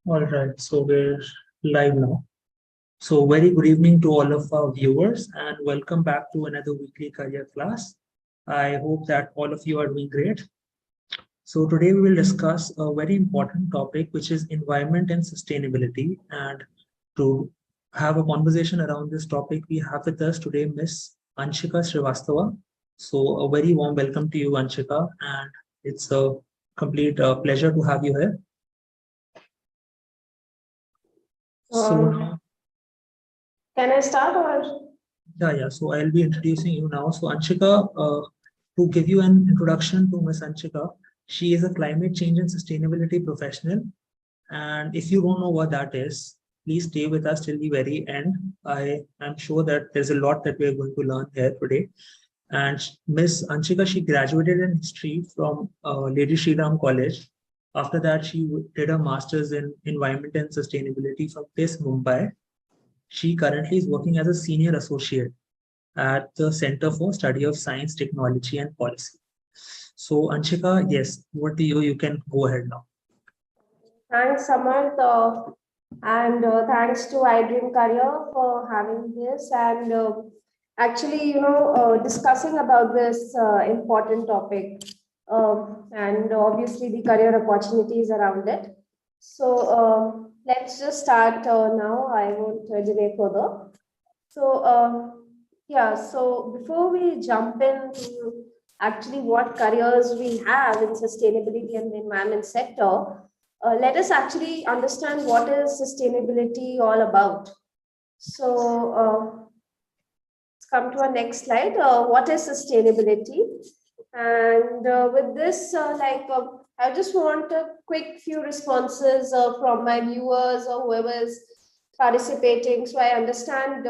All right, so we're live now. So, very good evening to all of our viewers, and welcome back to another weekly career class. I hope that all of you are doing great. So, today we will discuss a very important topic, which is environment and sustainability. And to have a conversation around this topic, we have with us today Miss Anshika Srivastava. So, a very warm welcome to you, Anshika, and it's a complete pleasure to have you here. So, Um, can I start or? yeah. So I'll be introducing you now. So Anshika, to give you an introduction to Miss Anshika, she is a climate change and sustainability professional. And if you don't know what that is, please stay with us till the very end. I am sure that there's a lot that we are going to learn here today. And Miss Anshika, she graduated in history from Lady Shri Ram College. After that, she did a master's in environment and sustainability from TISS, Mumbai. She currently is working as a senior associate at the Center for Study of Science, Technology and Policy. So Anshika, yes, over to you. You can go ahead now. Thanks, Samarth, and thanks to iDream Career for having this and actually, discussing about this important topic and obviously the career opportunities around it. So let's just start now. I won't delay further. So yeah, so before we jump into actually what careers we have in sustainability and the environment sector, let us actually understand what is sustainability all about. So let's come to our next slide. What is sustainability? And with this, I just want a quick few responses from my viewers or whoever is participating, so I understand,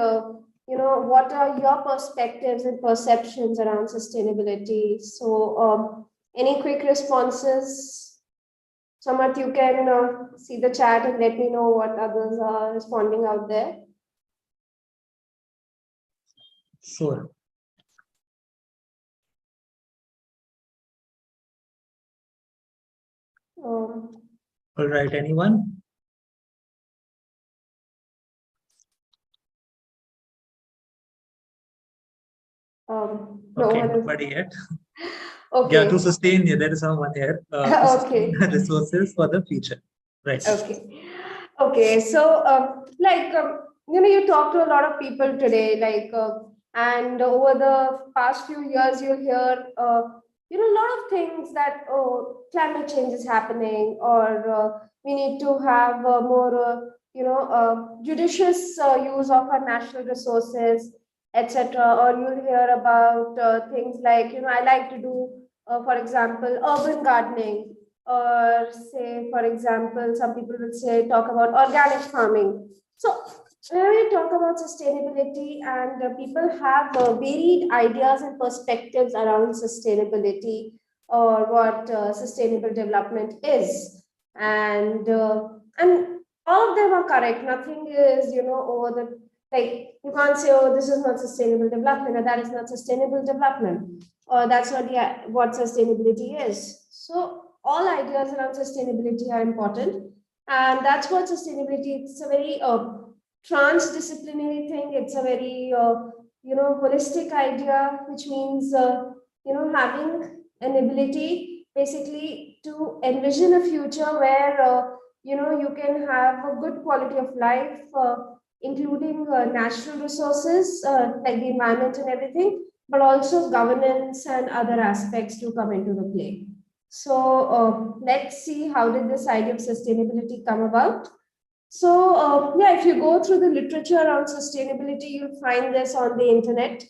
what are your perspectives and perceptions around sustainability. So, any quick responses? Samarth, you can see the chat and let me know what others are responding out there. Sure. All right, anyone? No Okay, one is. nobody yet. Okay. Yeah, to sustain, yeah, there is someone here. To sustain Okay. resources for the future. Right. Okay. Okay. So, you talk to a lot of people today, and over the past few years, you'll hear, a lot of things that, oh, climate change is happening, or we need to have more, judicious use of our natural resources, etc. Or you'll hear about things like, I like to do, for example, urban gardening, or say, for example, some people will say talk about organic farming. So when we talk about sustainability, and people have varied ideas and perspectives around sustainability, or what sustainable development is, and all of them are correct. Nothing is over the, like, you can't say, oh, this is not sustainable development, or that is not sustainable development, or that's not what sustainability is. So all ideas around sustainability are important, and that's what sustainability, it's a very transdisciplinary thing. It's a very holistic idea, which means having an ability basically to envision a future where you can have a good quality of life, including natural resources like the environment and everything, but also governance and other aspects to come into the play. So let's see, how did this idea of sustainability come about? So yeah, if you go through the literature around sustainability, you'll find this on the internet,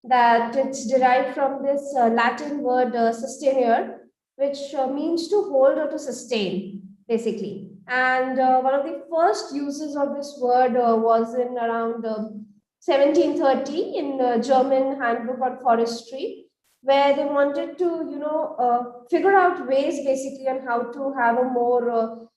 that it's derived from this Latin word sustainer, which means to hold or to sustain, basically. And one of the first uses of this word was in around 1730 in German Handbook on Forestry, where they wanted to, figure out ways basically on how to have a more,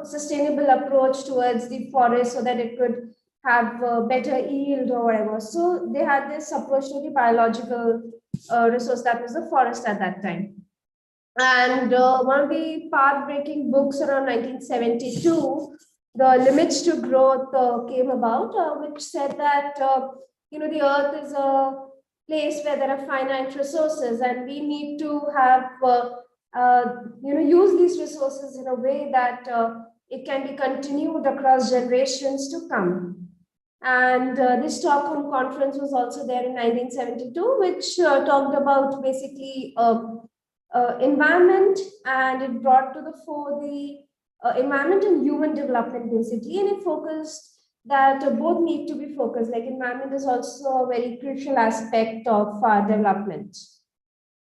sustainable approach towards the forest, so that it could have better yield or whatever. So they had this approach to the biological resource, that was the forest at that time. And one of the path-breaking books around 1972, The Limits to Growth, came about, which said that the Earth is a place where there are finite resources, and we need to have use these resources in a way that it can be continued across generations to come. And this Stockholm conference was also there in 1972, which talked about basically environment, and it brought to the fore the environment and human development basically, and it focused that both need to be focused, like environment is also a very crucial aspect of development.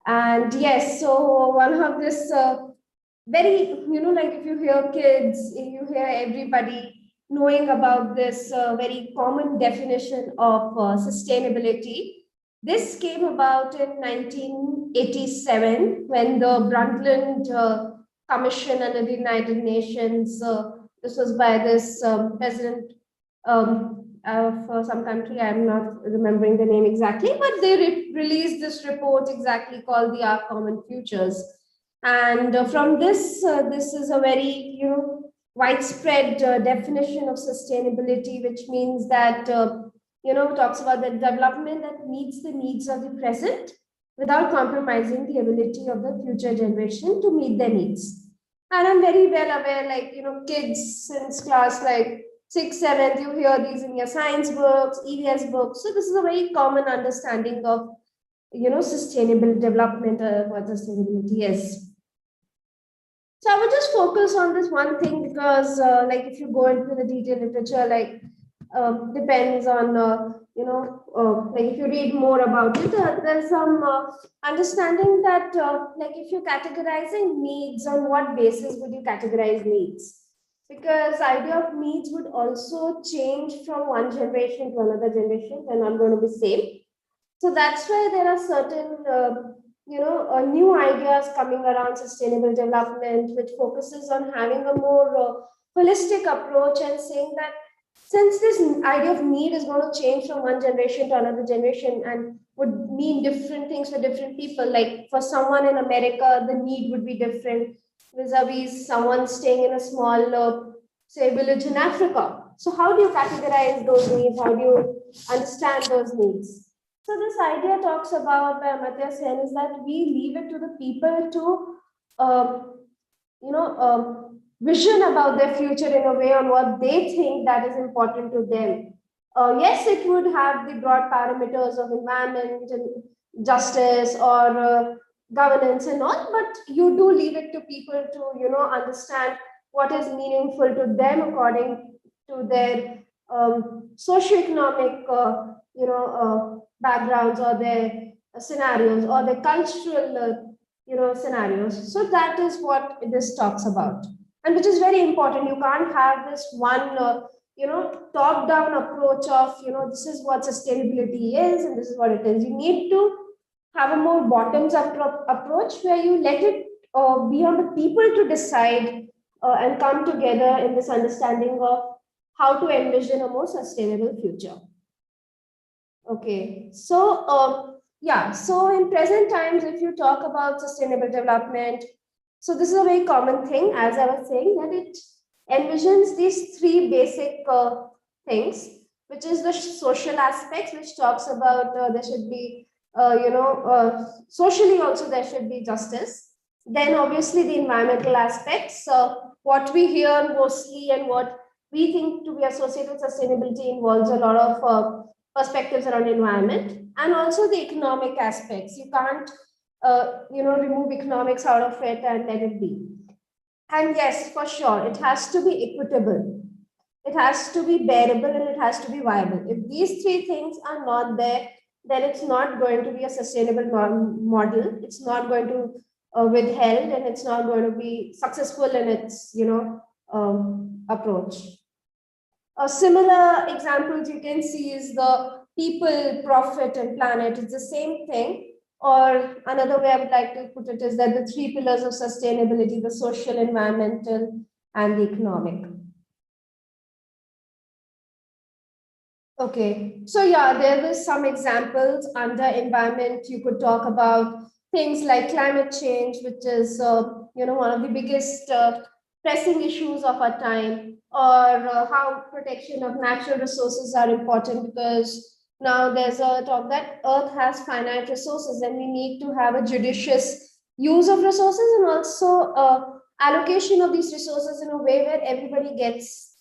And yes, so one of this very, like if you hear kids, if you hear everybody knowing about this very common definition of sustainability. This came about in 1987 when the Brundtland Commission under the United Nations, this was by this president of some country, I'm not remembering the name exactly, but they released this report exactly called the Our Common Futures. And from this, this is a very, widespread definition of sustainability, which means that, talks about the development that meets the needs of the present without compromising the ability of the future generation to meet their needs. And I'm very well aware, like, kids since class like 6th, 7th, you hear these in your science books, EVS books. So this is a very common understanding of, sustainable development, what sustainability is. So I would just focus on this one thing because, like, if you go into the detailed literature, like, depends on, like if you read more about it, there's some understanding that, like, if you're categorizing needs, on what basis would you categorize needs? Because idea of needs would also change from one generation to another generation. They're not going to be same. So that's why there are certain new ideas coming around sustainable development, which focuses on having a more holistic approach and saying that since this idea of need is going to change from one generation to another generation and would mean different things for different people, like for someone in America, the need would be different vis-a-vis someone staying in a small, say, village in Africa. So how do you categorize those needs? How do you understand those needs? So this idea talks about by Amartya Sen is that we leave it to the people to, vision about their future in a way on what they think that is important to them. Yes, it would have the broad parameters of environment and justice or governance and all, but you do leave it to people to, understand what is meaningful to them according to their socioeconomic, backgrounds or their scenarios or their cultural, scenarios. So that is what this talks about, and which is very important. You can't have this one, top-down approach of, this is what sustainability is and this is what it is. You need to have a more bottoms-up approach where you let it be on the people to decide and come together in this understanding of how to envision a more sustainable future. Okay, so yeah, so in present times, if you talk about sustainable development, so this is a very common thing, as I was saying, that it envisions these three basic things, which is the social aspects, which talks about there should be, socially also there should be justice. Then obviously the environmental aspects, what we hear mostly and what we think to be associated with sustainability involves a lot of perspectives around environment, and also the economic aspects. You can't, remove economics out of it and let it be. And yes, for sure, it has to be equitable. It has to be bearable and it has to be viable. If these three things are not there, then it's not going to be a sustainable model. It's not going to withheld, and it's not going to be successful in its, approach. A similar examples you can see is the people, profit, and planet. It's the same thing. Or another way I would like to put it is that the three pillars of sustainability: the social, environmental, and the economic. Okay, so yeah, there were some examples under environment. You could talk about things like climate change, which is one of the biggest pressing issues of our time, or how protection of natural resources are important, because now there's a talk that Earth has finite resources and we need to have a judicious use of resources, and also allocation of these resources in a way where everybody gets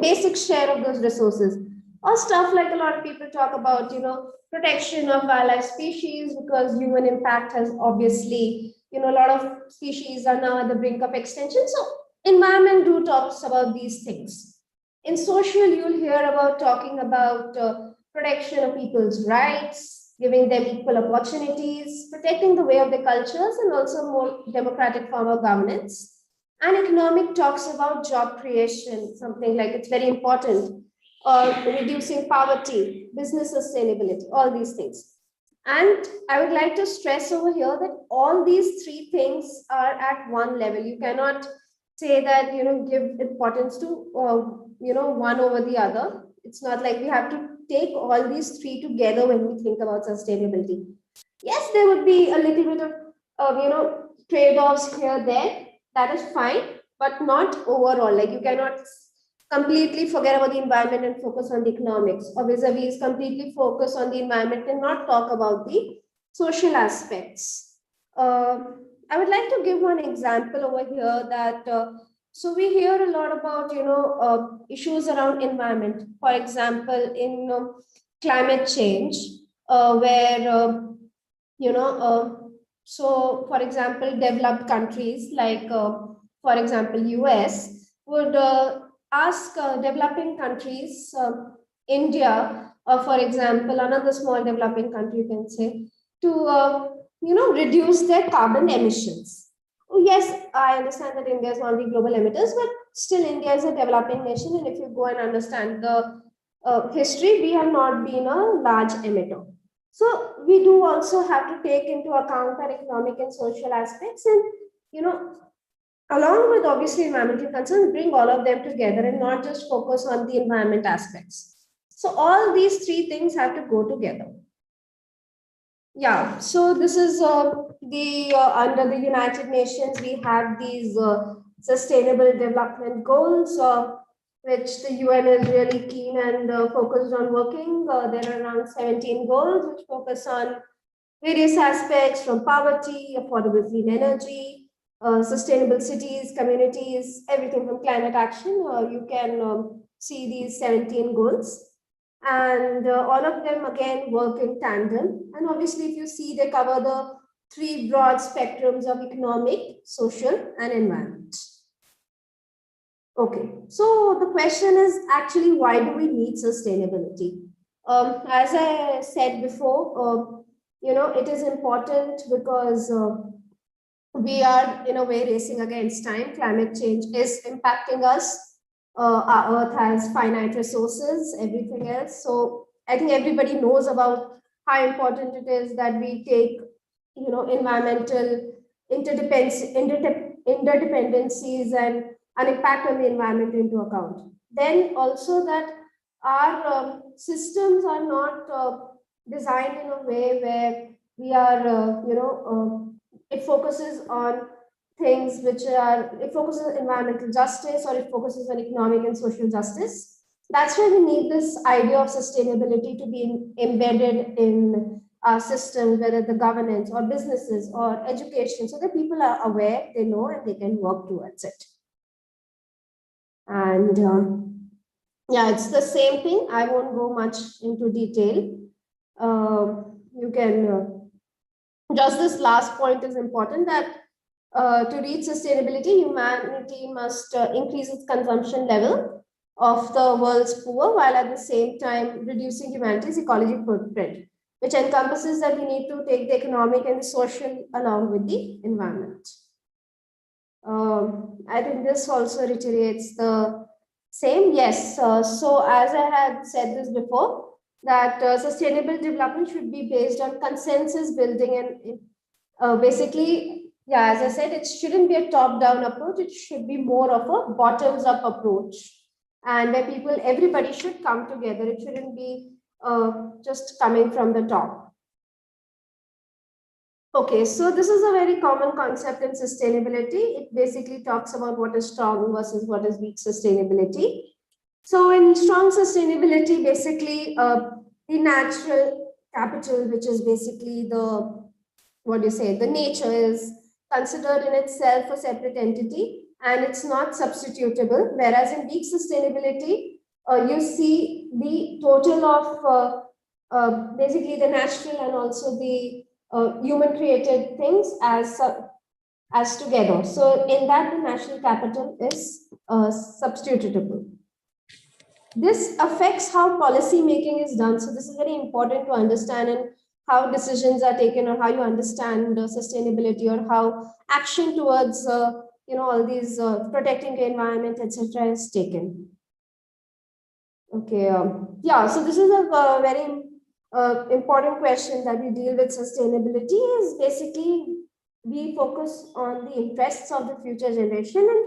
basic share of those resources. Or stuff like a lot of people talk about, protection of wildlife species, because human impact has obviously, a lot of species are now at the brink of extinction. So environment do talks about these things. In social, you'll hear about talking about protection of people's rights, giving them equal opportunities, protecting the way of their cultures, and also more democratic form of governance. And economic talks about job creation, something like it's very important, or reducing poverty, business sustainability, all these things. And I would like to stress over here that all these three things are at one level. You cannot say that, give importance to, one over the other. It's not like we have to take all these three together when we think about sustainability. Yes, there would be a little bit of, trade-offs here, there. That is fine, but not overall. Like you cannot completely forget about the environment and focus on the economics, or vis-a-vis completely focus on the environment and not talk about the social aspects. I would like to give one example over here that, so we hear a lot about, issues around environment. For example, in climate change, where, so for example, developed countries like, for example, US would ask developing countries, India, or for example, another small developing country, you can say, to reduce their carbon emissions. Oh, yes, I understand that India is one of the global emitters, but still India is a developing nation, and if you go and understand the history, we have not been a large emitter. So we do also have to take into account our economic and social aspects, and along with obviously environmental concerns, bring all of them together and not just focus on the environment aspects. So all these three things have to go together. Yeah, so this is the under the United Nations, we have these sustainable development goals, which the UN is really keen and focused on working. There are around 17 goals which focus on various aspects, from poverty, affordable clean energy, sustainable cities, communities, everything from climate action. You can see these 17 goals. And all of them again work in tandem. And obviously, if you see, they cover the three broad spectrums of economic, social, and environment. Okay, so the question is actually, why do we need sustainability? As I said before, it is important because we are in a way racing against time. Climate change is impacting us. Our Earth has finite resources, everything else. So I think everybody knows about how important it is that we take, environmental interdependencies and an impact on the environment into account. Then also that our systems are not designed in a way where we are, it focuses on things which are, it focuses on environmental justice, or it focuses on economic and social justice. That's why we need this idea of sustainability to be embedded in our systems, whether the governance or businesses or education, so that people are aware, they know, and they can work towards it. And yeah, it's the same thing. I won't go much into detail. You can, just this last point is important, that to reach sustainability, humanity must increase its consumption level of the world's poor, while at the same time reducing humanity's ecological footprint, which encompasses that we need to take the economic and the social along with the environment. I think this also reiterates the same. Yes, so as I had said this before, that sustainable development should be based on consensus building, and basically, yeah, as I said, it shouldn't be a top-down approach. It should be more of a bottoms-up approach, and where everybody should come together. It shouldn't be just coming from the top. Okay, so this is a very common concept in sustainability. It basically talks about what is strong versus what is weak sustainability. So in strong sustainability, basically the natural capital, which is basically the, what do you say, the nature, is considered in itself a separate entity and it's not substitutable. Whereas in weak sustainability, you see the total of basically the natural and also the human created things as together. So in that, the national capital is substitutable. This affects how policy making is done. So this is very important to understand, and how decisions are taken, or how you understand sustainability, or how action towards all these protecting the environment, etc., is taken. Okay, yeah. So this is a very important question that we deal with sustainability. Is basically we focus on the interests of the future generation and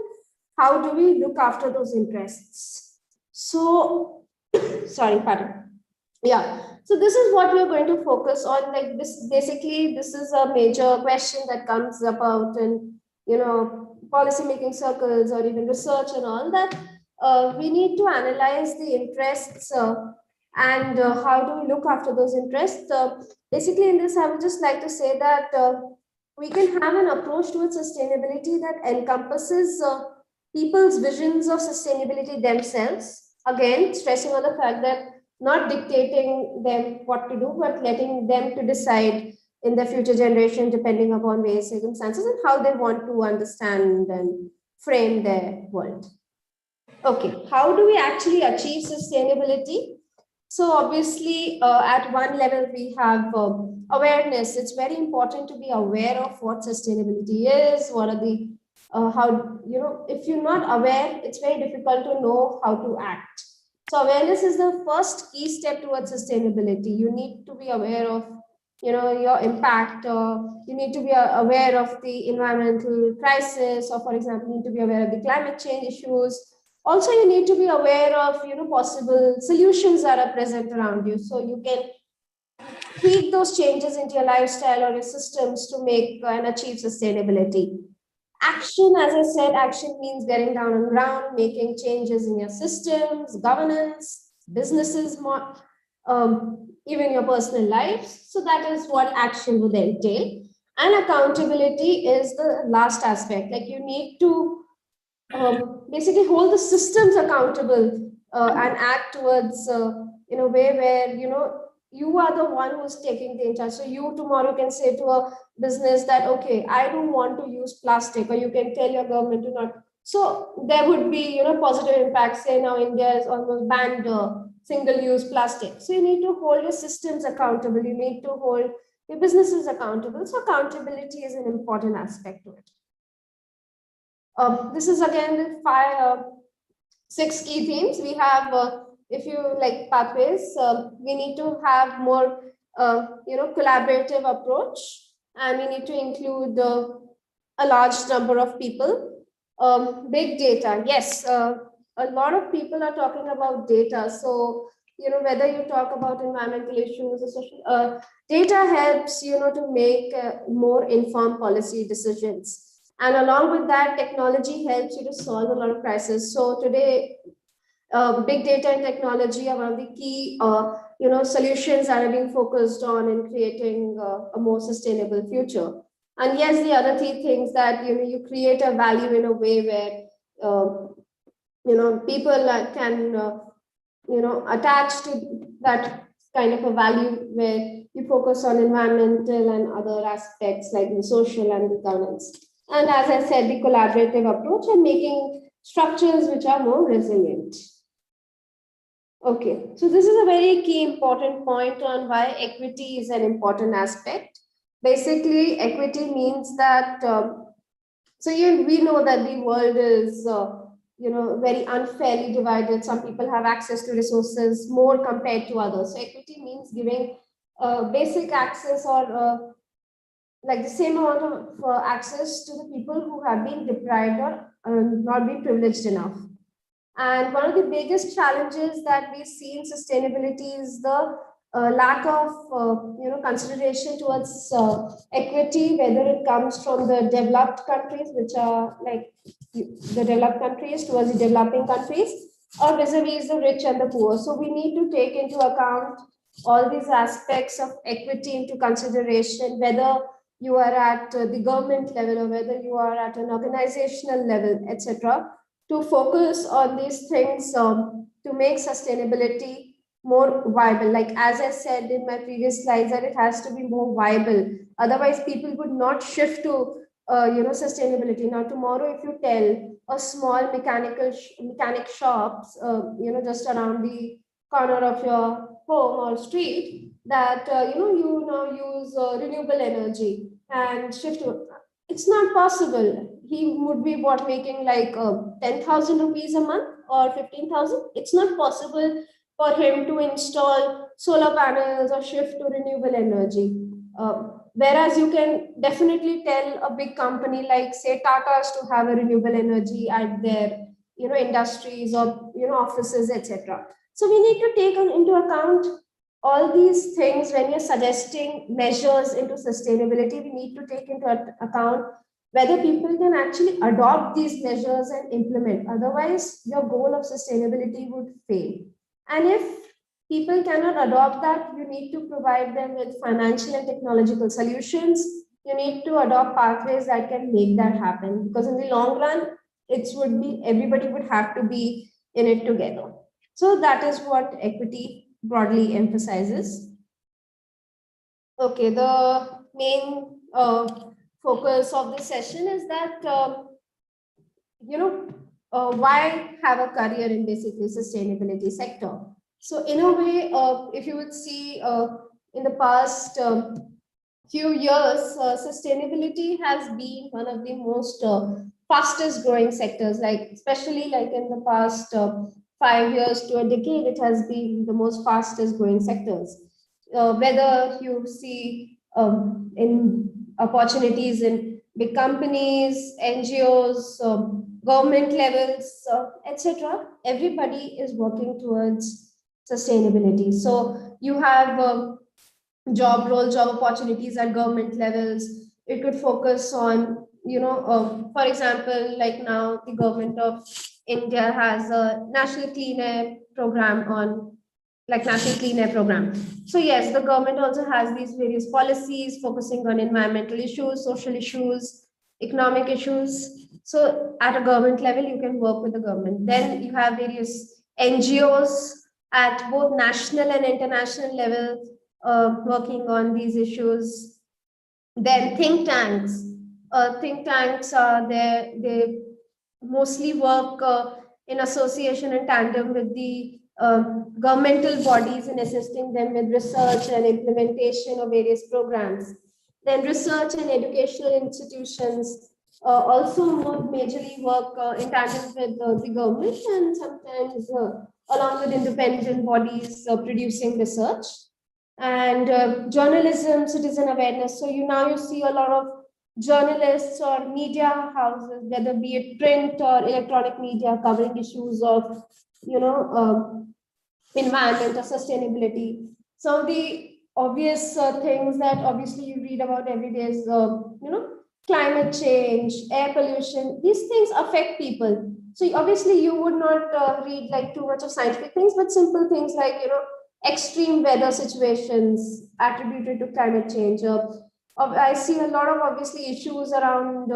how do we look after those interests. So, sorry, pardon. Yeah. So this is what we are going to focus on. Like this, basically, this is a major question that comes about in policy making circles or even research and all that. We need to analyze the interests and how do we look after those interests. Basically, in this, I would just like to say that we can have an approach towards sustainability that encompasses people's visions of sustainability themselves. Again, stressing on the fact that not dictating them what to do, but letting them to decide in the future generation, depending upon various circumstances and how they want to understand and frame their world. Okay, how do we actually achieve sustainability? So obviously, at one level, we have awareness. It's very important to be aware of what sustainability is, what are the, how, if you're not aware, it's very difficult to know how to act. So awareness is the first key step towards sustainability. You need to be aware of, your impact. You need to be aware of the environmental crisis, or for example, you need to be aware of the climate change issues. Also, you need to be aware of, possible solutions that are present around you. So you can tweak those changes into your lifestyle or your systems to make and achieve sustainability. Action, as I said, action means getting down on ground, making changes in your systems, governance, businesses, even your personal lives. So that is what action would entail. And accountability is the last aspect. Like you need to basically hold the systems accountable and act towards in a way where you are the one who's taking the charge. So you tomorrow can say to a business that, okay, I don't want to use plastic, or you can tell your government to not. So there would be positive impacts. Say now India is almost banned single-use plastic. So you need to hold your systems accountable. You need to hold your businesses accountable. So accountability is an important aspect to it. This is again the 6 key themes. We have, if you like pathways, we need to have more, collaborative approach, and we need to include a large number of people. Big data, yes, a lot of people are talking about data. So, whether you talk about environmental issues or social, data helps, to make more informed policy decisions. And along with that, technology helps you to solve a lot of crises. So today, big data and technology are one of the key, solutions that are being focused on in creating a more sustainable future. And yes, the other key things that you create a value in a way where people can attach to that kind of a value, where you focus on environmental and other aspects like the social and the governance. And as I said, the collaborative approach and making structures which are more resilient. Okay, so this is a very key important point on why equity is an important aspect. Basically, equity means that, we know that the world is, very unfairly divided. Some people have access to resources more compared to others. So equity means giving basic access, or like the same amount of access to the people who have been deprived or not been privileged enough. And one of the biggest challenges that we see in sustainability is the lack of consideration towards equity, whether it comes from the developed countries, which are like the developed countries towards the developing countries, or vis-a-vis the rich and the poor. So we need to take into account all these aspects of equity into consideration, whether you are at the government level or whether you are at an organizational level, etc., to focus on these things to make sustainability more viable. Like as I said in my previous slides, that it has to be more viable. Otherwise, people would not shift to sustainability. Now, tomorrow, if you tell a small mechanic shops, just around the corner of your home or street, that you now use renewable energy and shift to, it's not possible. He would be making like 10,000 rupees a month or 15,000. It's not possible for him to install solar panels or shift to renewable energy. Whereas you can definitely tell a big company like say Tata's to have a renewable energy at their industries or offices, etc. So we need to take into account all these things when you're suggesting measures into sustainability. We need to take into account whether people can actually adopt these measures and implement. Otherwise, your goal of sustainability would fail. And if people cannot adopt that, you need to provide them with financial and technological solutions. You need to adopt pathways that can make that happen. Because in the long run, everybody would have to be in it together. So that is what equity broadly emphasizes. Okay, the main focus of the session is that why have a career in basically sustainability sector. So in a way, if you would see in the past few years, sustainability has been one of the most fastest growing sectors, like especially like in the past 5 years to a decade, it has been the most fastest growing sectors. Whether you see in opportunities in big companies, NGOs, government levels, etc., everybody is working towards sustainability. So you have job roles, job opportunities at government levels. It could focus on, for example, like now the government of India has a national clean air program on National Clean Air Program. So yes, the government also has these various policies focusing on environmental issues, social issues, economic issues. So at a government level, you can work with the government. Then you have various NGOs at both national and international level working on these issues. Then think tanks. Think tanks are there. They mostly work in association and tandem with the governmental bodies in assisting them with research and implementation of various programs. Then research and educational institutions also majorly work in tandem with the government and sometimes along with independent bodies producing research. And journalism, citizen awareness. So you see a lot of journalists or media houses, whether be it print or electronic media, covering issues of environment or sustainability. So the obvious things that obviously you read about every day is climate change, air pollution. These things affect people. So obviously you would not read like too much of scientific things, but simple things like extreme weather situations attributed to climate change. I see a lot of obviously issues around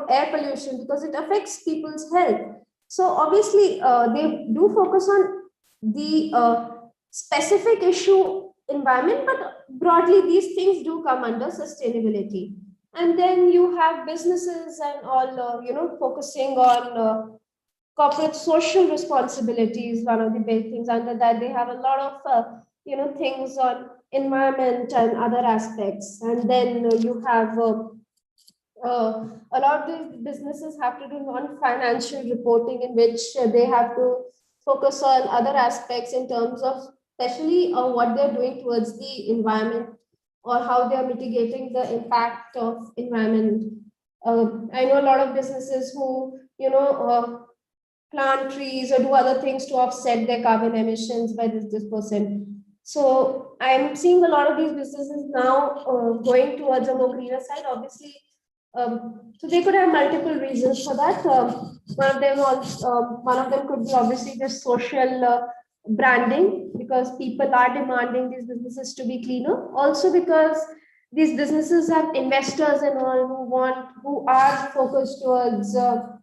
air pollution because it affects people's health. So obviously they do focus on the specific issue environment, but broadly these things do come under sustainability. And then you have businesses and all focusing on corporate social responsibilities. One of the big things under that, they have a lot of things on environment and other aspects. And then you have a lot of these businesses have to do non-financial reporting, in which they have to focus on other aspects in terms of especially what they're doing towards the environment or how they're mitigating the impact of environment. I know a lot of businesses who plant trees or do other things to offset their carbon emissions by this percent. So I'm seeing a lot of these businesses now going towards a more greener side. Obviously, so they could have multiple reasons for that. One of them could be obviously just social branding, because people are demanding these businesses to be cleaner. Also because these businesses have investors and all who are focused towards a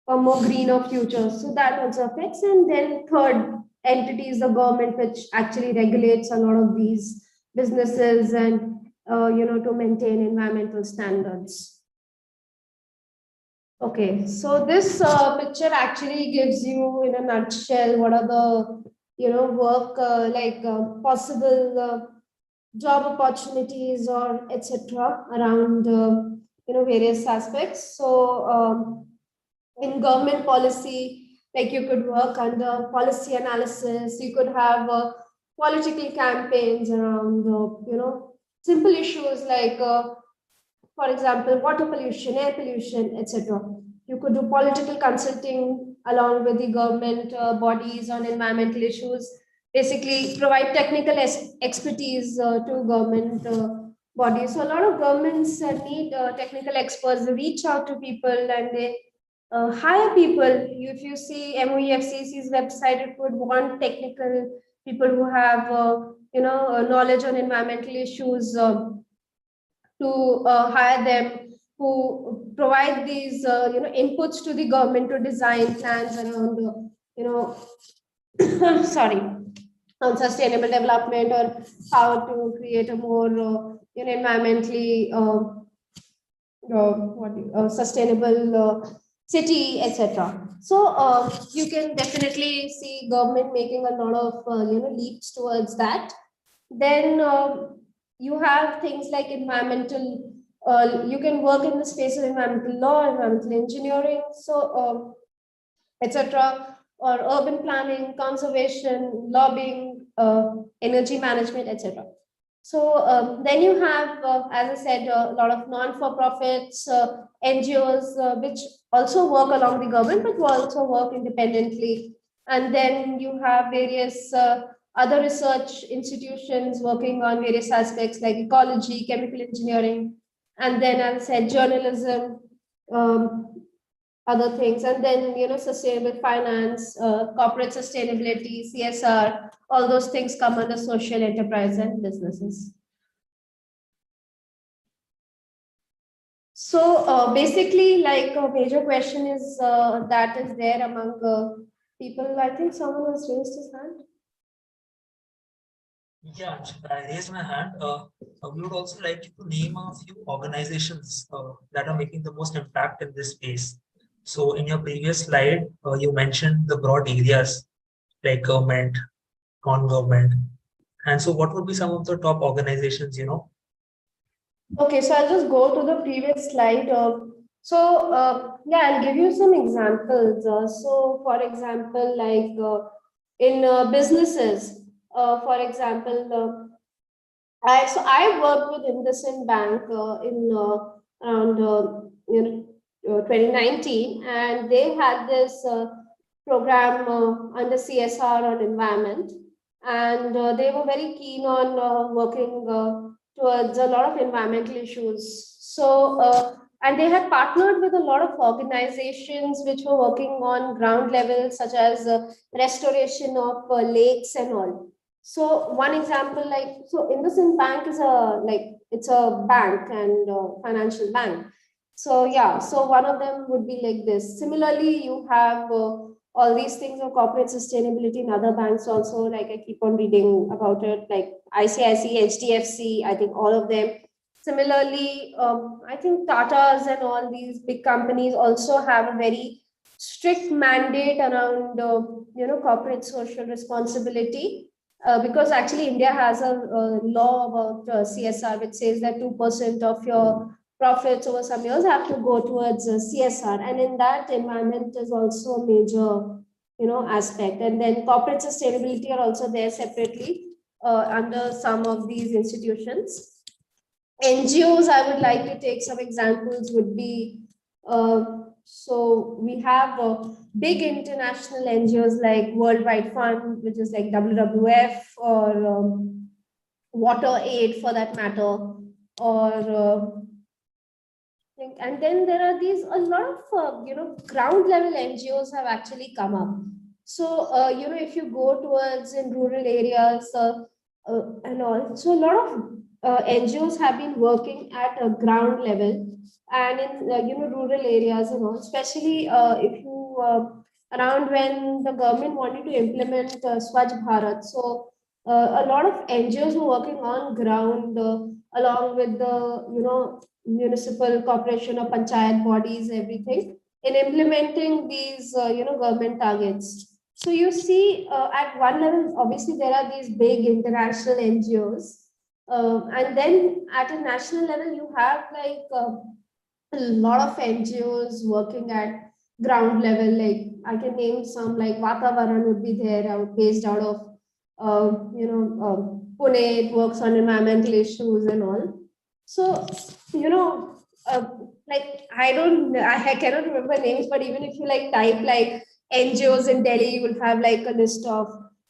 more greener future. So that also affects. And then third entity is the government, which actually regulates a lot of these businesses and to maintain environmental standards. Okay, so this picture actually gives you in a nutshell what are the work possible job opportunities or etc. around various aspects. So in government policy, like you could work under policy analysis, you could have political campaigns around simple issues like for example water pollution, air pollution, etc. You could do political consulting along with the government bodies on environmental issues, basically provide technical expertise to government bodies. So a lot of governments need technical experts. They reach out to people and they hire people. If you see MOEFCC's website, it would want technical people who have knowledge on environmental issues to hire them, who provide these inputs to the government to design plans around sorry, on sustainable development, or how to create a more environmentally sustainable city, etc. So you can definitely see government making a lot of leaps towards that. Then you have things like environmental. You can work in the space of environmental law, environmental engineering, so etc. Or urban planning, conservation, lobbying, energy management, etc. So then you have, as I said, a lot of non-for-profits, NGOs, which also work along the government, but who also work independently. And then you have various other research institutions working on various aspects like ecology, chemical engineering, and then, as I said, journalism, other things, and then sustainable finance, corporate sustainability, CSR, all those things come under social enterprise and businesses. So basically, like a major question is that is there among people. I think someone has raised his hand. Yeah, Anshika, I raised my hand. We would also like you to name a few organizations that are making the most impact in this space. So in your previous slide, you mentioned the broad areas like government, non-government. And so what would be some of the top organizations, Okay, so I'll just go to the previous slide. Yeah, I'll give you some examples. So for example, like in businesses, for example, I worked with IndusInd Bank in around 2019, and they had this program under CSR on environment, and they were very keen on working towards a lot of environmental issues. So and they had partnered with a lot of organizations which were working on ground level, such as restoration of lakes and all. So one example, like, so IndusInd Bank is it's a bank and financial bank. So yeah, so one of them would be like this. Similarly, you have all these things of corporate sustainability in other banks also. Like I keep on reading about it, like ICICI, HDFC, I think all of them. Similarly, I think Tata's and all these big companies also have a very strict mandate around corporate social responsibility. Because actually India has a law about CSR, which says that 2% of your profits over some years have to go towards CSR, and in that, environment is also a major aspect. And then corporate sustainability are also there separately under some of these institutions. NGOs, I would like to take some examples, would be So we have big international NGOs like Worldwide Fund, which is like WWF, or Water Aid for that matter, or and then there are these a lot of ground level NGOs have actually come up. So if you go towards in rural areas and all, so a lot of NGOs have been working at a ground level and in rural areas and all, especially if you around when the government wanted to implement Swachh Bharat. So a lot of NGOs were working on ground along with the municipal corporation or panchayat bodies, everything in implementing these government targets. So you see at one level, obviously there are these big international NGOs, and then at a national level you have like a lot of NGOs working at ground level. Like I can name some, like Vatavaran would be there, based out of Pune. It works on environmental issues and all. So like I cannot remember names, but even if you like type like NGOs in Delhi, you will have like a list of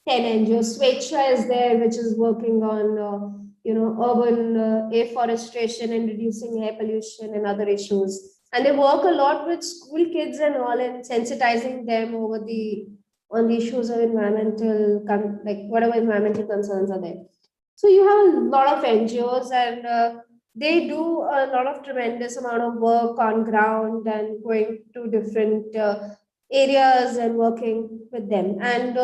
10 NGOs. Swechha is there, which is working on urban afforestation and reducing air pollution and other issues. And they work a lot with school kids and all, and sensitizing them over on the issues of environmental, like whatever environmental concerns are there. So you have a lot of NGOs, and they do a lot of tremendous amount of work on ground and going to different areas and working with them. And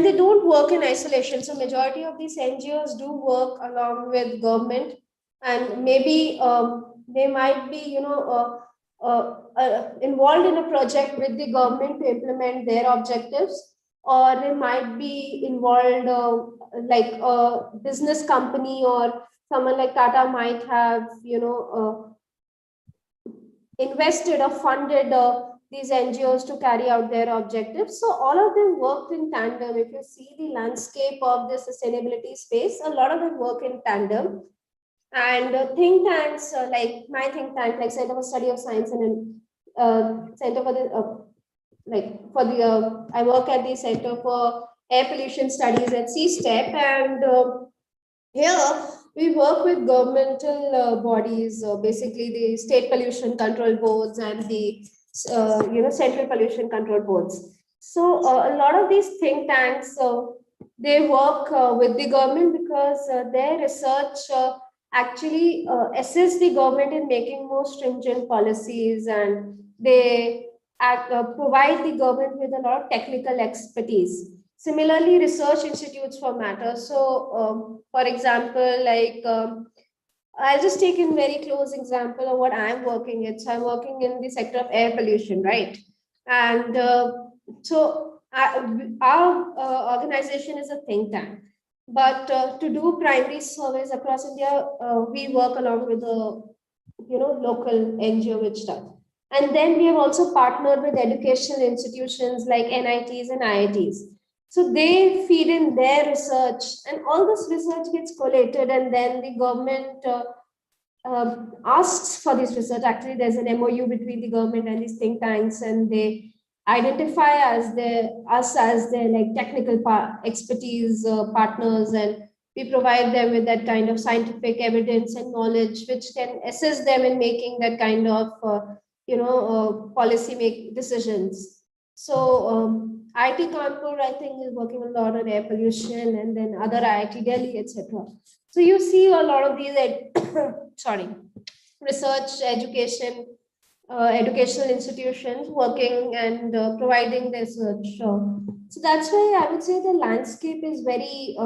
they don't work in isolation. So majority of these NGOs do work along with government, and maybe they might be involved in a project with the government to implement their objectives, or they might be involved like a business company, or someone like Tata might have invested or funded these NGOs to carry out their objectives. So all of them work in tandem. If you see the landscape of the sustainability space, a lot of them work in tandem. And think tanks, like my think tank, like Center for Study of Science and Center for the I work at the Center for Air Pollution Studies at CSTEP, and here we work with governmental bodies, basically the state pollution control boards and the central pollution control boards. So a lot of these think tanks, they work with the government because their research actually assists the government in making more stringent policies, and they provide the government with a lot of technical expertise. Similarly, research institutes for matter. So, for example, I'll just take a very close example of what I'm working in. So I'm working in the sector of air pollution, right? And our organization is a think tank. But to do primary surveys across India, we work along with the local NGO which does. And then we have also partnered with educational institutions like NITs and IITs. So they feed in their research, and all this research gets collated, and then the government asks for this research. Actually, there's an MOU between the government and these think tanks, and they identify us as their like technical expertise partners, and we provide them with that kind of scientific evidence and knowledge, which can assist them in making that kind of policy decisions. So IIT Kanpur, I think, is working a lot on air pollution, and then other IIT Delhi, etc. So you see a lot of these research, educational institutions working and providing their research. So that's why I would say the landscape is very,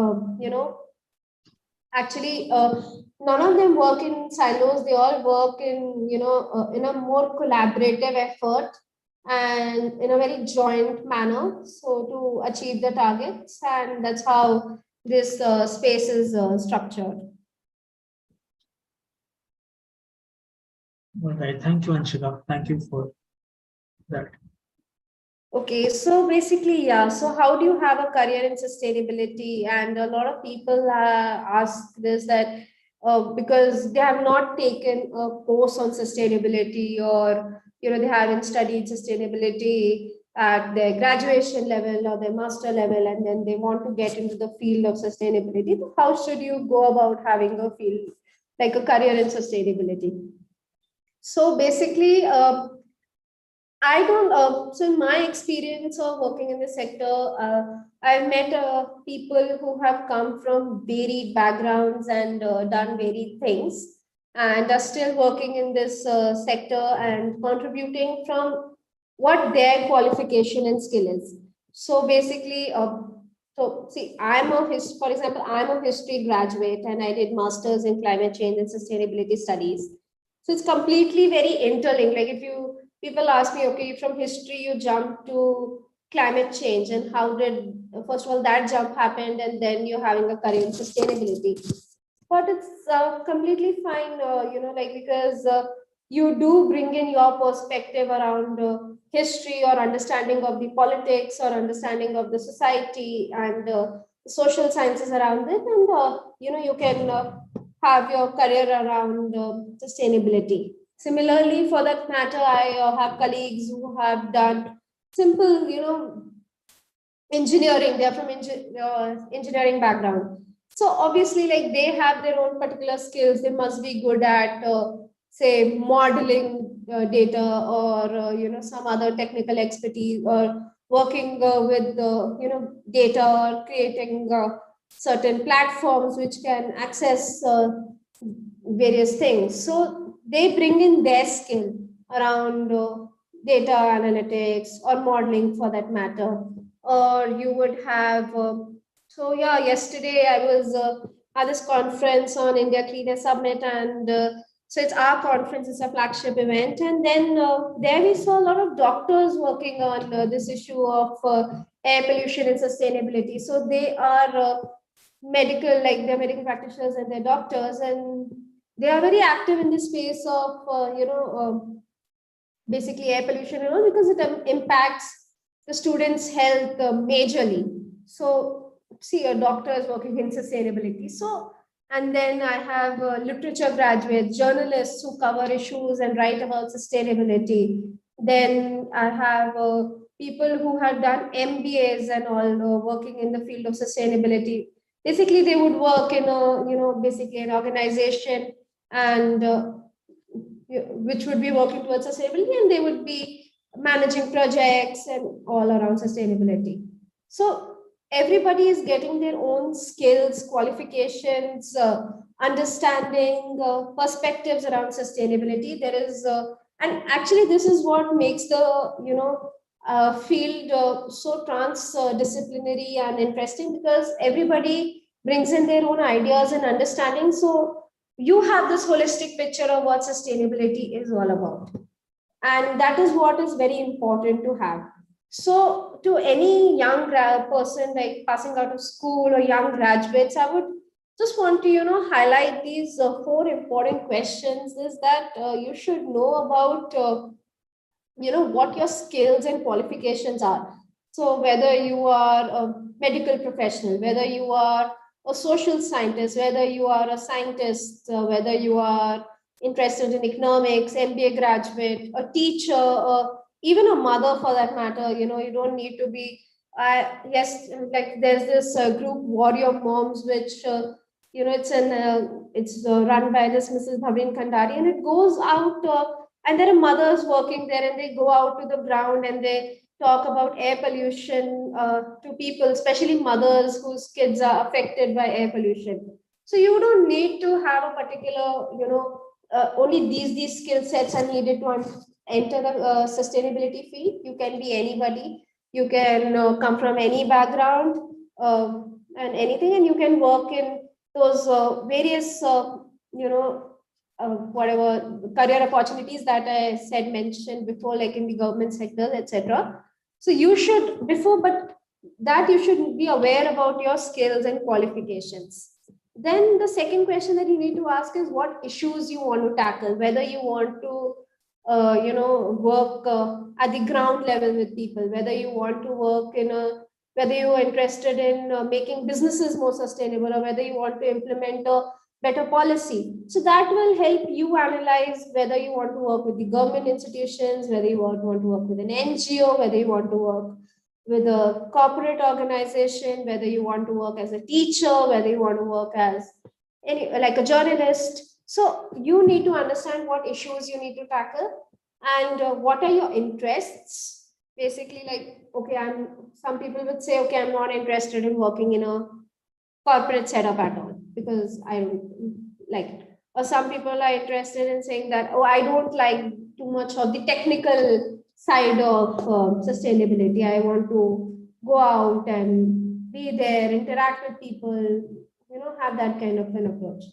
actually, none of them work in silos. They all work in, in a more collaborative effort and in a very joint manner, so to achieve the targets. And that's how this space is structured. All right. Thank you, Anshika. Thank you for that. Okay, so basically, yeah. So how do you have a career in sustainability? And a lot of people ask this, that because they have not taken a course on sustainability, or they haven't studied sustainability at their graduation level or their master level, and then they want to get into the field of sustainability. So how should you go about having a field, like a career in sustainability? So basically, I don't, so in my experience of working in the sector, I've met people who have come from varied backgrounds and done varied things, and are still working in this sector and contributing from what their qualification and skill is. So basically, so see, for example, I'm a history graduate and I did masters in climate change and sustainability studies. So it's completely very interlinked. Like if you people ask me, okay, from history you jump to climate change, and how did first of all that jump happened, and then you're having a career in sustainability. But it's completely fine, like because you do bring in your perspective around history or understanding of the politics or understanding of the society and social sciences around it, and you can have your career around sustainability. Similarly, for that matter, I have colleagues who have done simple, engineering. They're from engineering background. So obviously, like they have their own particular skills. They must be good at, say, modeling data, or some other technical expertise, or working with data, or creating certain platforms which can access various things. So they bring in their skill around data analytics or modeling, for that matter. Or you would have so yeah, yesterday I was at this conference on India Cleaner Summit, and so it's our conference, it's a flagship event, and then there we saw a lot of doctors working on this issue of air pollution and sustainability. So they are medical, like they're medical practitioners and they're doctors, and they are very active in the space of basically air pollution and all, because it impacts the students' health majorly. So, see, a doctor is working in sustainability. So, and then I have literature graduates, journalists who cover issues and write about sustainability. Then I have people who have done MBAs and all, working in the field of sustainability. Basically, they would work in a, basically an organization, and which would be working towards sustainability, and they would be managing projects and all around sustainability. So everybody is getting their own skills, qualifications, understanding, perspectives around sustainability. There is, and actually this is what makes the, field so transdisciplinary and interesting, because everybody brings in their own ideas and understanding. So you have this holistic picture of what sustainability is all about. And that is what is very important to have. So to any young person like passing out of school or young graduates, I would just want to, highlight these 4 important questions, is that you should know about, what your skills and qualifications are. So whether you are a medical professional, whether you are a social scientist, whether you are a scientist, whether you are interested in economics, MBA graduate, a teacher, or even a mother for that matter, you don't need to be, yes, like there's this group Warrior Moms, which, it's run by this Mrs. Bhavin Kandari, and it goes out, and there are mothers working there, and they go out to the ground and they talk about air pollution to people, especially mothers whose kids are affected by air pollution. So you don't need to have a particular, only these skill sets are needed to enter the sustainability field. You can be anybody. You can come from any background and anything, and you can work in those various, whatever career opportunities that I said mentioned before, like in the government sector, etc. So you should but that you should be aware about your skills and qualifications. Then the second question that you need to ask is what issues you want to tackle, whether you want to work at the ground level with people, whether you want to work in whether you're interested in making businesses more sustainable, or whether you want to implement a better policy. So that will help you analyze whether you want to work with the government institutions, whether you want to work with an NGO, whether you want to work with a corporate organization, whether you want to work as a teacher, whether you want to work as like a journalist. So you need to understand what issues you need to tackle and what are your interests. Basically, like, okay, some people would say, okay, I'm not interested in working in a corporate setup at all because I don't like it. Or some people are interested in saying that, oh, I don't like too much of the technical side of sustainability. I want to go out and be there, interact with people, have that kind of an approach.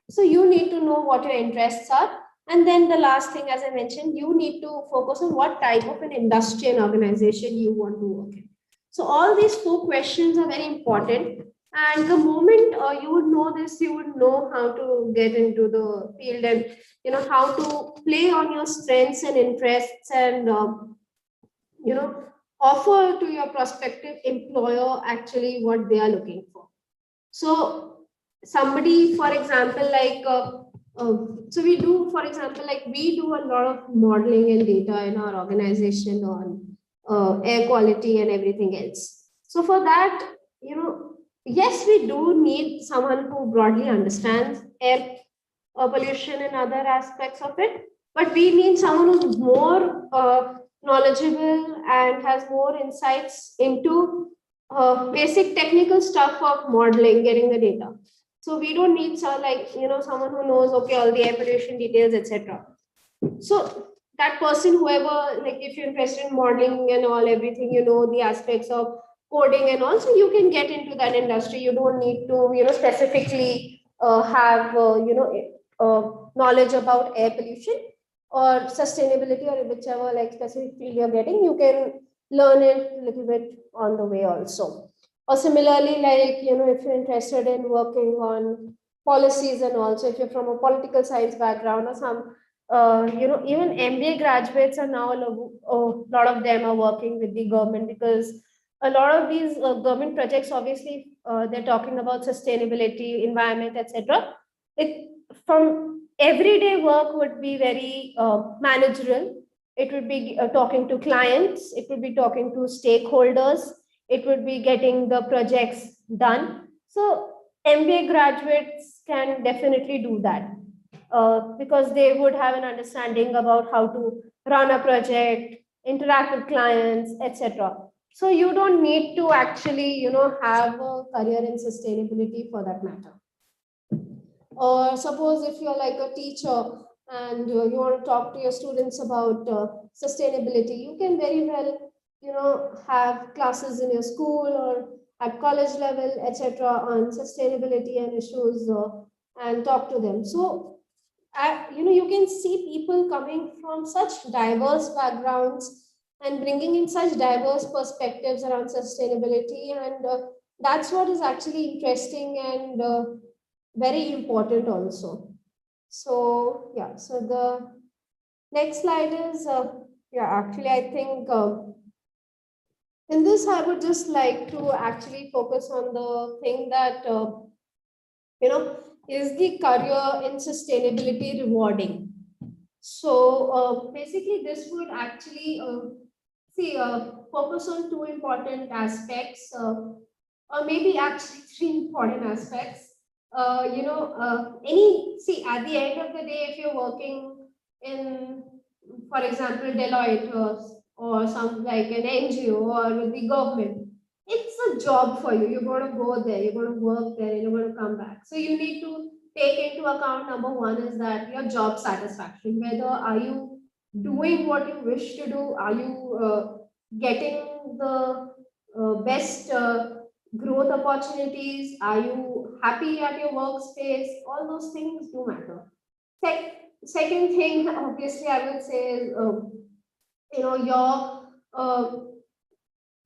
So you need to know what your interests are. And then the last thing, as I mentioned, you need to focus on what type of an industry and organization you want to work in. So all these 4 questions are very important. And the moment you would know this, you would know how to get into the field and how to play on your strengths and interests and offer to your prospective employer actually what they are looking for. So somebody, for example, like so we do, for example, like we do a lot of modeling and data in our organization on air quality and everything else. So for that, yes, we do need someone who broadly understands air pollution and other aspects of it, but we need someone who's more knowledgeable and has more insights into basic technical stuff of modeling, getting the data. So we don't need someone who knows, okay, all the air pollution details, etc. So that person, whoever, like if you're interested in modeling and all, everything, the aspects of coding and also you can get into that industry. You don't need to, specifically have, knowledge about air pollution or sustainability or whichever like specific field you're getting. You can learn it a little bit on the way also. Or similarly, like, if you're interested in working on policies and also if you're from a political science background or some, even MBA graduates are now, a lot of them are working with the government because a lot of these government projects, obviously, they're talking about sustainability, environment, etc. It from everyday work would be very managerial. It would be talking to clients. It would be talking to stakeholders. It would be getting the projects done. So MBA graduates can definitely do that because they would have an understanding about how to run a project, interact with clients, etc. So you don't need to actually, have a career in sustainability for that matter. Or suppose if you're like a teacher and you want to talk to your students about sustainability, you can very well, have classes in your school or at college level, etc., on sustainability and issues and talk to them. So, you can see people coming from such diverse backgrounds and bringing in such diverse perspectives around sustainability, and that's what is actually interesting and very important also. So yeah, so the next slide is actually I think in this I would just like to actually focus on the thing that is the career in sustainability rewarding. So basically this would actually focus on 2 important aspects, or maybe actually 3 important aspects. At the end of the day, if you're working in, for example, Deloitte or some like an NGO or with the government, it's a job for you. You're going to go there, you're going to work there, and you're going to come back. So you need to take into account, number 1 is that your job satisfaction. Whether are you doing what you wish to do? Are you getting the best growth opportunities? Are you happy at your workspace? All those things do matter. Second thing, obviously, I would say is, your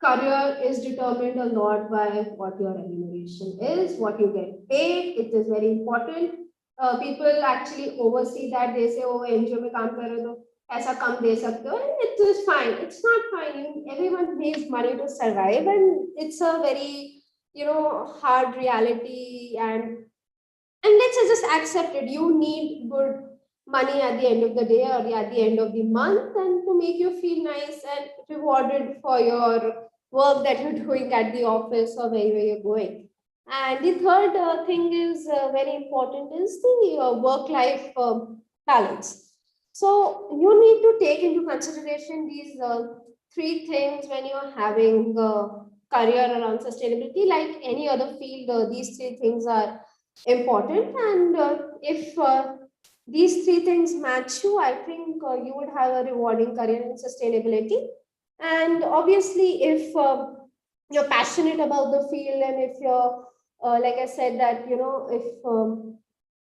career is determined a lot by what your remuneration is, what you get paid. It is very important. People actually oversee that. They say, oh, NGO में काम कर रहे हो तो ऐसा कम दे सकते हो. It is fine. It's not fine. Everyone needs money to survive, and it's a very hard reality. And And let's say just accept it. You need good money at the end of the day or at the end of the month, and to make you feel nice and rewarded for your work that you're doing at the office or wherever you're going. And the third thing is very important is the work-life balance. So you need to take into consideration these three things when you're having career around sustainability. Like any other field, these three things are important. And if these three things match you, I think you would have a rewarding career in sustainability. And obviously, if you're passionate about the field, and if you're like I said, that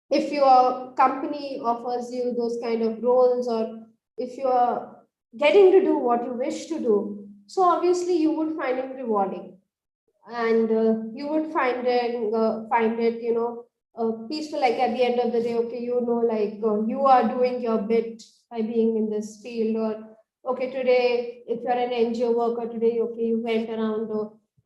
if your company offers you those kind of roles, or if you are getting to do what you wish to do, so obviously you would find it rewarding, and you would find it peaceful. Like at the end of the day, okay, like you are doing your bit by being in this field. Or okay, today if you're an NGO worker, today okay, you went around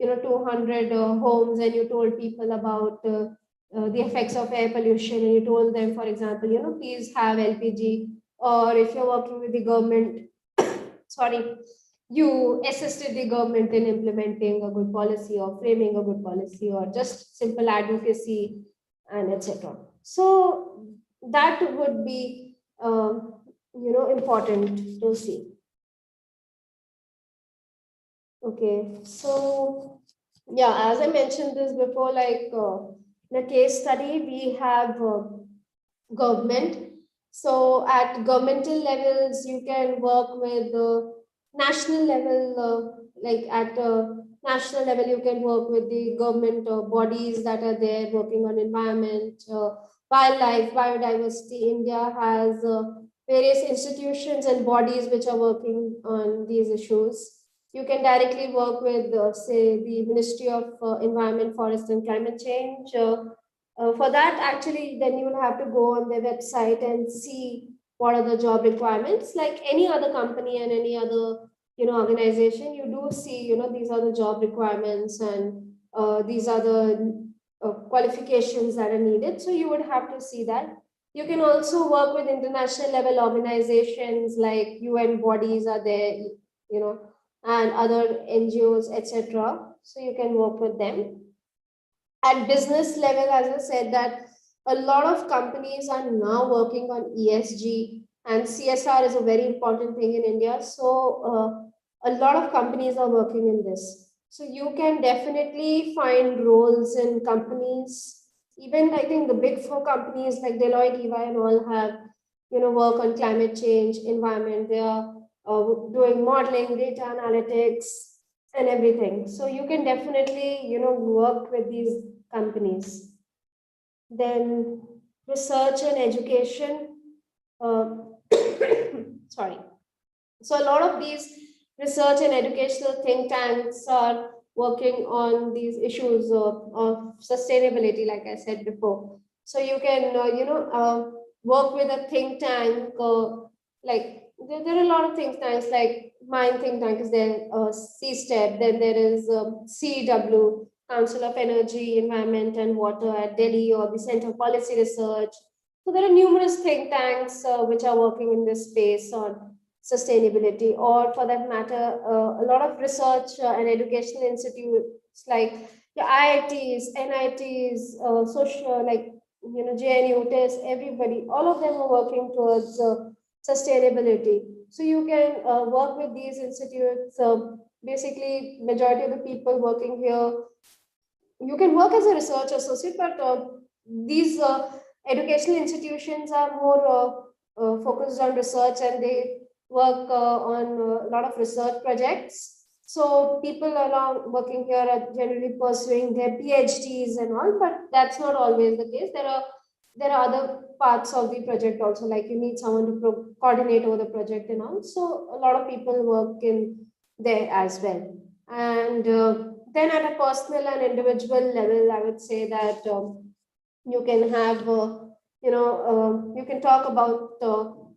200 homes, and you told people about the effects of air pollution, and you told them, for example, please have LPG. Or if you're working with the government, sorry, you assisted the government in implementing a good policy, or framing a good policy, or just simple advocacy, and etc. So that would be important to see. Okay, so yeah, as I mentioned this before, like in a case study, we have government. So at governmental levels, you can work with national level, like at national level, you can work with the government bodies that are there working on environment, wildlife, biodiversity. India has various institutions and bodies which are working on these issues. You can directly work with, say, the Ministry of Environment, Forest and Climate Change. For that, actually, then you will have to go on their website and see what are the job requirements. Like any other company and any other organization, you do see these are the job requirements, and these are the qualifications that are needed. So you would have to see that. You can also work with international level organizations, like UN bodies are there, and other NGOs, etc. So you can work with them. At business level, as I said, that a lot of companies are now working on ESG, and CSR is a very important thing in India. So a lot of companies are working in this. So you can definitely find roles in companies. Even I think the big four companies like Deloitte, EY, and all have work on climate change, environment. They are doing modeling, data analytics, and everything. So you can definitely work with these companies. Then research and education. Sorry. So a lot of these research and educational think tanks are working on these issues of sustainability, like I said before. So you can work with a think tank, like there are a lot of think tanks. Like my think tank is there, CSTEP. Then there is CEW, Council of Energy, Environment and Water at Delhi, or the Center for Policy Research. So there are numerous think tanks which are working in this space on sustainability. Or for that matter, a lot of research and educational institutes like the IITs, NITs, social, like JNU, TISS, everybody, all of them are working towards sustainability. So you can work with these institutes. Basically, majority of the people working here, you can work as a research associate, but these educational institutions are more focused on research, and they work on a lot of research projects. So people along working here are generally pursuing their PhDs and all, but that's not always the case. There are other parts of the project also, like you need someone to coordinate over the project and all. So a lot of people work in there as well. And then at a personal and individual level, I would say that you can have, you can talk about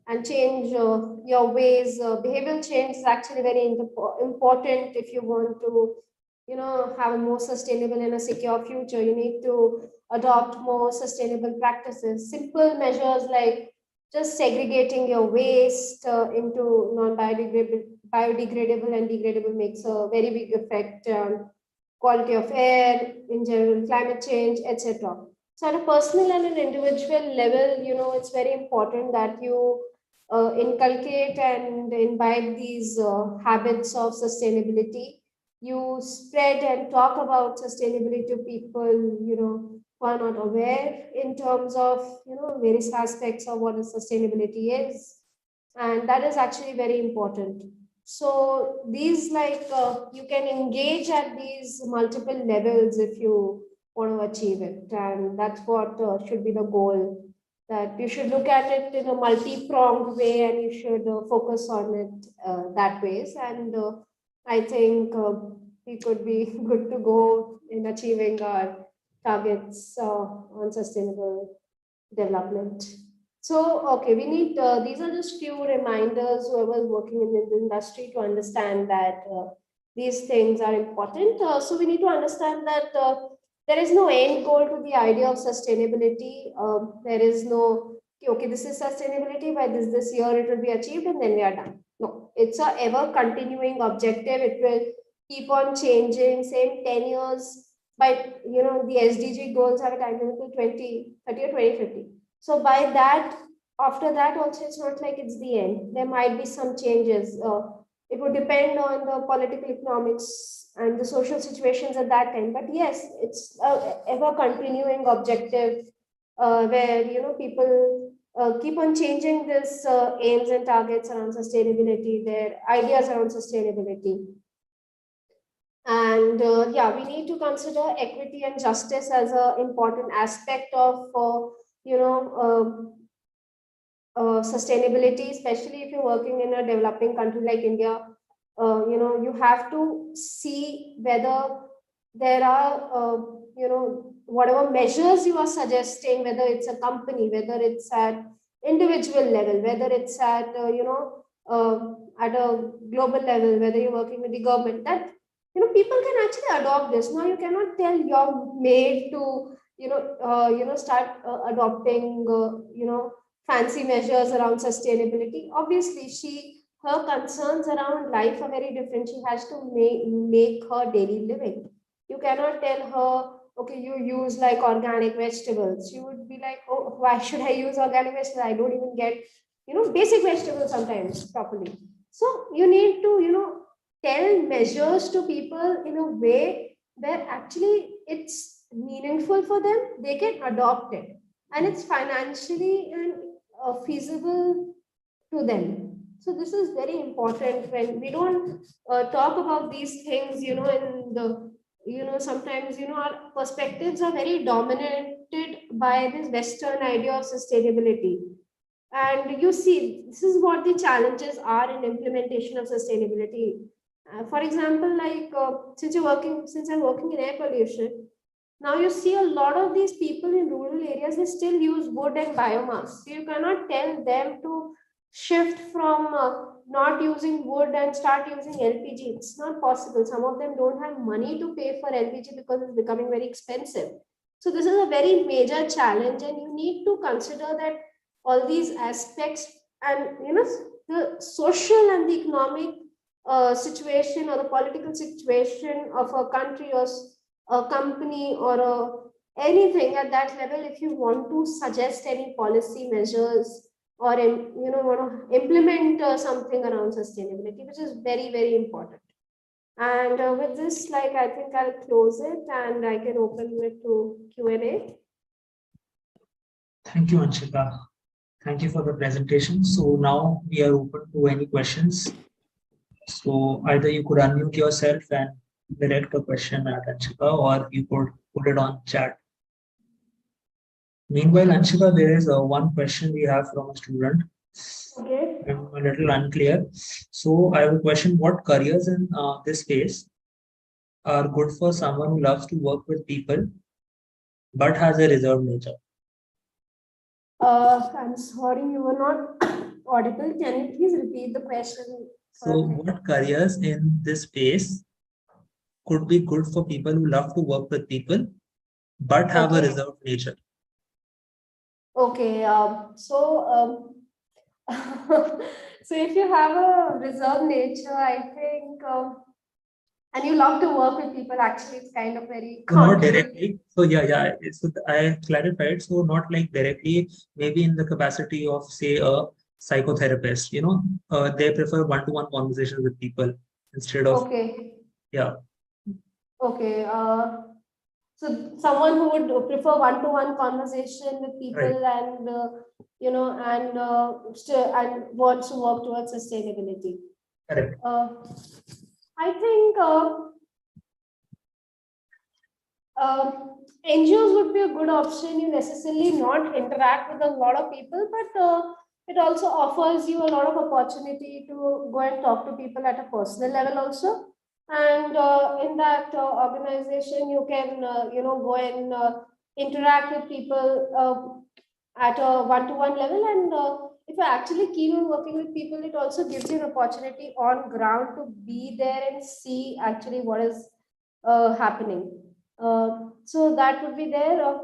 and change your ways. Behavioral change is actually very important if you want to, have a more sustainable and a secure future. You need to adopt more sustainable practices. Simple measures like just segregating your waste into biodegradable and degradable makes a very big effect on quality of air, in general, climate change, etc. So at a personal and an individual level, it's very important that you inculcate and imbibe these habits of sustainability. You spread and talk about sustainability to people, who are not aware in terms of, various aspects of what sustainability is. And that is actually very important. So these you can engage at these multiple levels if you want to achieve it. And that's what should be the goal, that you should look at it in a multi-pronged way and you should focus on it that ways. And I think we could be good to go in achieving our targets on sustainable development. So, okay, we need, these are just few reminders, whoever's working in the industry, to understand that these things are important. So we need to understand that there is no end goal to the idea of sustainability. There is no, okay, this is sustainability, by this year it will be achieved and then we are done. No, it's a ever continuing objective. It will keep on changing. Same 10 years, by, the SDG goals have a time limit till 2030 or 2050. So by that, after that also, it's not like it's the end. There might be some changes. It would depend on the political economics and the social situations at that time. But yes, it's a ever continuing objective where, people keep on changing this aims and targets around sustainability, their ideas around sustainability. And yeah, we need to consider equity and justice as an important aspect of sustainability, especially if you're working in a developing country like India. You have to see whether there are, whatever measures you are suggesting, whether it's a company, whether it's at individual level, whether it's at, at a global level, whether you're working with the government, that, people can actually adopt this. Now, you cannot tell your maid to, start adopting, fancy measures around sustainability. Obviously, her concerns around life are very different. She has to make her daily living. You cannot tell her, okay, you use like organic vegetables. She would be like, oh, why should I use organic vegetables? I don't even get, basic vegetables sometimes properly. So you need to, tell measures to people in a way where actually it's meaningful for them, they can adopt it, and it's financially and feasible to them. So this is very important. When we don't talk about these things, in the, sometimes, our perspectives are very dominated by this Western idea of sustainability. And you see, this is what the challenges are in implementation of sustainability. For example, like since I'm working in air pollution, now you see a lot of these people in rural areas, they still use wood and biomass. So you cannot tell them to shift from not using wood and start using LPG. It's not possible. Some of them don't have money to pay for LPG because it's becoming very expensive. So this is a very major challenge, and you need to consider that all these aspects, and the social and the economic situation or the political situation of a country or a company or anything at that level. If you want to suggest any policy measures or want to implement something around sustainability, which is very, very important. And with this, I think I'll close it and I can open it to Q&A. Thank you, Anshika. Thank you for the presentation. So now we are open to any questions. So either you could unmute yourself and direct a question at Anshika, or you could put it on chat. Meanwhile, Anshika, there is one question we have from a student. Okay. I'm a little unclear. So I have a question: what careers in this space are good for someone who loves to work with people but has a reserved nature? I'm sorry, you were not audible. Can you please repeat the question? So what careers in this space could be good for people who love to work with people but have a Okay. reserved nature. Okay. So if you have a reserved nature, I think, and you love to work with people, actually, it's kind of very So not contradictory. directly. So yeah. So I clarified. So not like directly, maybe in the capacity of say a psychotherapist, they prefer one-to-one conversations with people instead of, Okay. yeah, Okay. So someone who would prefer one-to-one conversation with right, people and and wants to work towards sustainability. correct. I think NGOs would be a good option. You necessarily not interact with a lot of people, but it also offers you a lot of opportunity to go and talk to people at a personal level also. And in that organization, you can go and interact with people at a one-to-one level. And if you're actually keen on working with people, it also gives you an opportunity on ground to be there and see actually what is happening. So that would be there.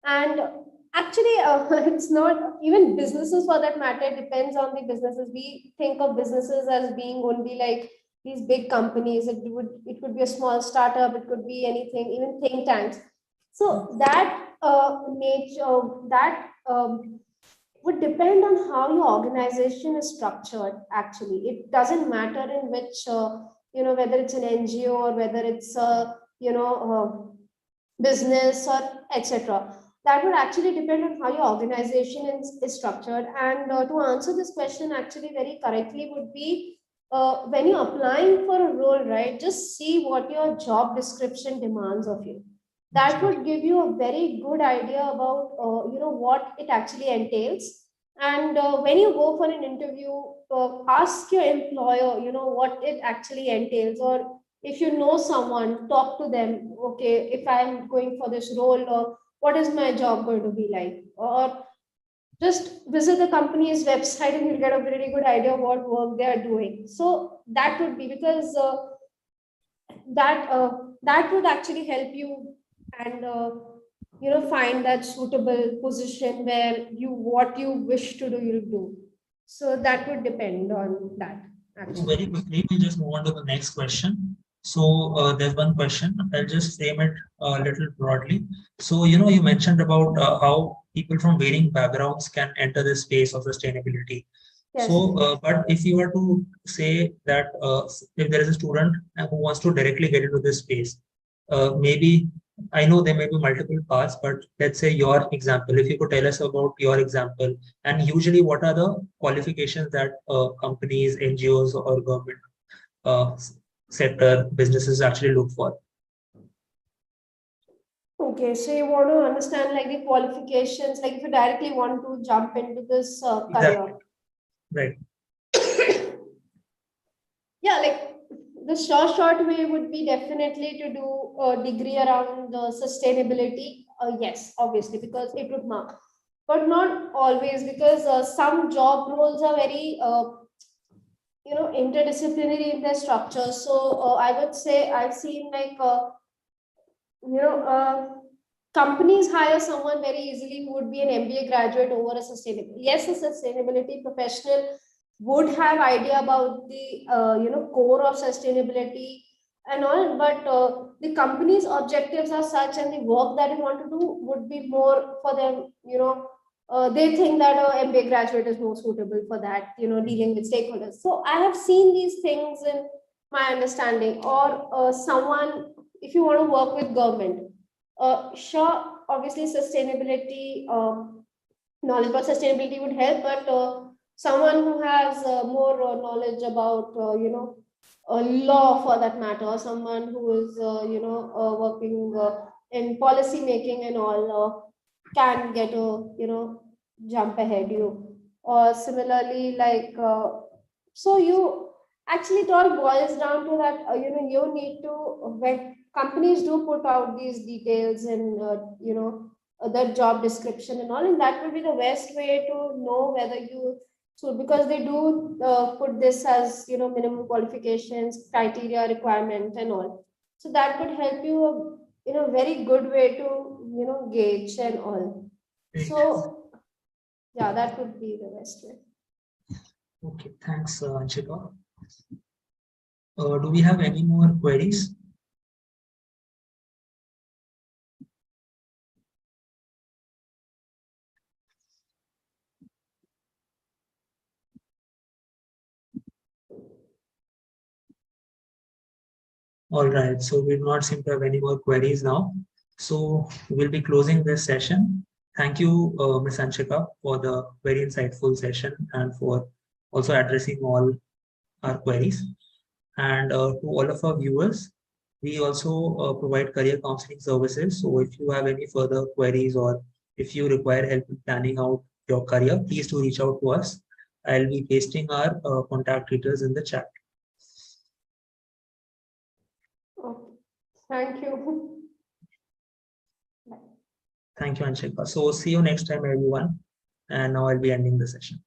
And actually, it's not even businesses for that matter. It depends on the businesses. We think of businesses as being only like these big companies. It could be a small startup. It could be anything, even think tanks. So that nature that would depend on how your organization is structured. Actually, it doesn't matter in which whether it's an NGO or whether it's a business or etc. That would actually depend on how your organization is structured. And to answer this question actually very correctly would be when you're applying for a role, right? Just see what your job description demands of you. That would give you a very good idea about what it actually entails. And when you go for an interview, ask your employer what it actually entails, or if you know someone, talk to them. Okay, if I'm going for this role, or what is my job going to be like, or just visit the company's website and you'll get a really good idea of what work they are doing. So that would be because that would actually help you and find that suitable position where you what you wish to do you'll do. So that would depend on that So actually. very quickly, we'll just move on to the next question. So there's one question. I'll just frame it a little broadly. So, you mentioned about how people from varying backgrounds can enter this space of sustainability. Yes. So, but if you were to say that if there is a student who wants to directly get into this space, maybe I know there may be multiple paths, but let's say your example, if you could tell us about your example, and usually what are the qualifications that companies, NGOs, or government uh, sector businesses actually look for? Okay, so you want to understand like the qualifications, like if you directly want to jump into this Exactly. career. Right. Yeah, like the short way would be definitely to do a degree around the sustainability. Yes, obviously, because it would mark, but not always, because some job roles are very interdisciplinary in their structure. So I would say I've seen like you know companies hire someone very easily who would be an MBA graduate over a sustainable. Yes, a sustainability professional would have idea about the core of sustainability and all, but the company's objectives are such, and the work that you want to do would be more for them. They think that a MBA graduate is more suitable for that. Dealing with stakeholders. So I have seen these things in my understanding, or someone, if you want to work with government, sure, obviously sustainability, knowledge about sustainability would help, but someone who has more knowledge about law for that matter, or someone who is working in policy making and all, can get a jump ahead you. Or similarly, like so you actually, it all boils down to that you need to, when companies do put out these details and the job description and all, and that will be the best way to know whether you, so because they do put this as minimum qualifications, criteria, requirement and all. So that would help you very good way to gauge and all. Great. So yeah, that would be the best way. Okay, thanks, Anshika. Do we have any more queries? All right, so we do not seem to have any more queries now. So we'll be closing this session. Thank you, Ms. Anshika, for the very insightful session and for also addressing all our queries. And to all of our viewers, we also provide career counseling services. So if you have any further queries or if you require help in planning out your career, please do reach out to us. I'll be pasting our contact details in the chat. Okay. Thank you. Thank you, Anshika. So see you next time, everyone. And now I'll be ending the session.